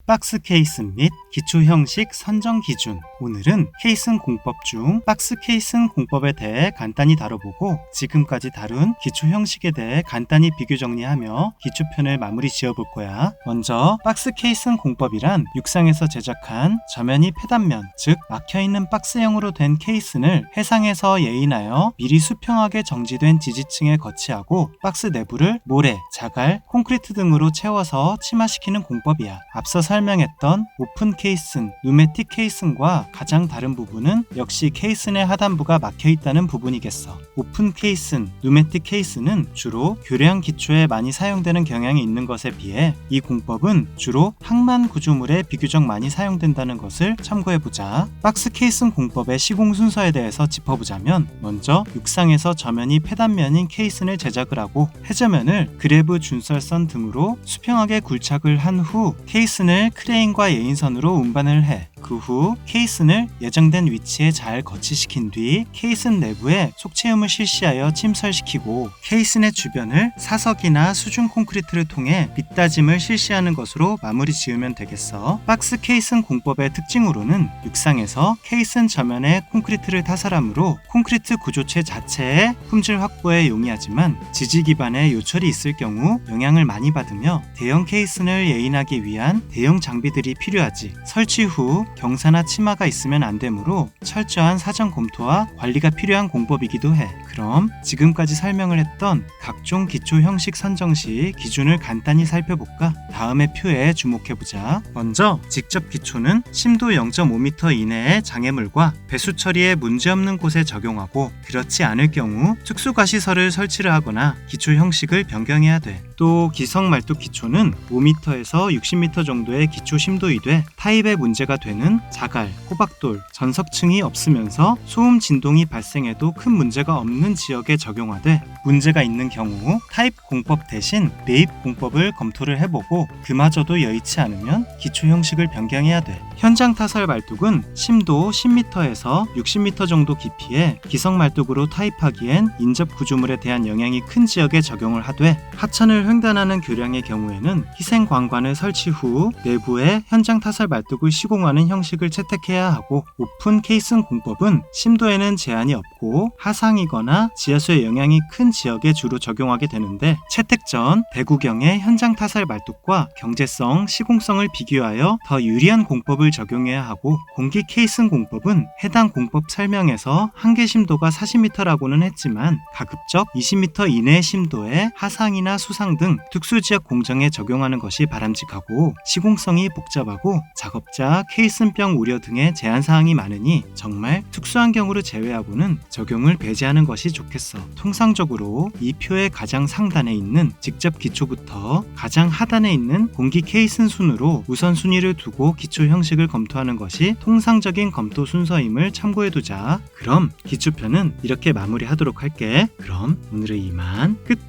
박스 케이슨 및 기초 형식 선정 기준. 오늘은 케이슨 공법 중 박스 케이슨 공법에 대해 간단히 다뤄보고 지금까지 다룬 기초 형식에 대해 간단히 비교 정리하며 기초편을 마무리 지어볼 거야. 먼저 박스 케이슨 공법이란 육상에서 제작한 저면이 폐단면, 즉 막혀있는 박스형으로 된 케이슨을 해상에서 예인하여 미리 수평하게 정지된 지지층에 거치하고 박스 내부를 모래, 자갈, 콘크리트 등으로 채워서 침하시키는 공법이야. 앞서 설명했던 오픈 케이슨, 누메틱 케이슨과 가장 다른 부분은 역시 케이슨의 하단부가 막혀있다는 부분이겠어. 오픈 케이슨, 누메틱 케이슨은 주로 교량 기초에 많이 사용되는 경향이 있는 것에 비해 이 공법은 주로 항만 구조물에 비교적 많이 사용된다는 것을 참고해보자. 박스 케이슨 공법의 시공 순서에 대해서 짚어보자면 먼저 육상에서 저면이 폐단면인 케이슨을 제작을 하고 해저면을 그래브 준설선 등으로 수평하게 굴착을 한 후 케이슨을 크레인과 예인선으로 운반을 해 그 후 케이슨을 예정된 위치에 잘 거치시킨 뒤 케이슨 내부에 속체음을 실시하여 침설시키고 케이슨의 주변을 사석이나 수중 콘크리트를 통해 밑다짐을 실시하는 것으로 마무리 지으면 되겠어. 박스 케이슨 공법의 특징으로는 육상에서 케이슨 저면에 콘크리트를 타설하므로 콘크리트 구조체 자체의 품질 확보에 용이하지만 지지 기반의 요철이 있을 경우 영향을 많이 받으며 대형 케이슨을 예인하기 위한 대형 장비들이 필요하지. 설치 후 경사나 치마가 있으면 안 되므로 철저한 사전 검토와 관리가 필요한 공법이기도 해. 그럼 지금까지 설명을 했던 각종 기초 형식 선정 시 기준을 간단히 살펴볼까? 다음의 표에 주목해보자. 먼저 직접 기초는 심도 0.5m 이내의 장애물과 배수 처리에 문제없는 곳에 적용하고 그렇지 않을 경우 특수과시설을 설치를 하거나 기초 형식을 변경해야 돼. 또 기성 말뚝 기초는 5m에서 60m 정도의 기초 심도이되 타입에 문제가 되는 자갈, 호박돌, 전석층이 없으면서 소음 진동이 발생해도 큰 문제가 없는 지역에 적용하되 문제가 있는 경우 타입 공법 대신 내입 공법을 검토를 해보고 그마저도 여의치 않으면 기초 형식을 변경해야 돼. 현장 타설 말뚝은 심도 10m에서 60m 정도 깊이의 기성 말뚝으로 타입하기엔 인접 구조물에 대한 영향이 큰 지역에 적용을 하되 하천을 횡단하는 교량의 경우에는 희생 광관을 설치 후 내부에 현장 타설 말뚝을 시공하는 형식을 채택해야 하고 오픈 케이슨 공법은 심도에는 제한이 없고 하상이거나 지하수의 영향이 큰 지역에 주로 적용하게 되는데 채택 전 대구경의 현장 타설 말뚝과 경제성, 시공성을 비교하여 더 유리한 공법을 적용해야 하고 공기 케이슨 공법은 해당 공법 설명에서 한계 심도가 40m라고는 했지만 가급적 20m 이내의 심도에 하상이나 수상 등 특수지역 공정에 적용하는 것이 바람직하고 시공성이 복잡하고 작업자, 케이슨병 우려 등의 제한사항이 많으니 정말 특수한 경우를 제외하고는 적용을 배제하는 것이 좋겠어. 통상적으로 이 표의 가장 상단에 있는 직접 기초부터 가장 하단에 있는 공기 케이슨 순으로 우선순위를 두고 기초 형식을 검토하는 것이 통상적인 검토 순서임을 참고해두자. 그럼 기초편은 이렇게 마무리하도록 할게. 그럼 오늘은 이만 끝!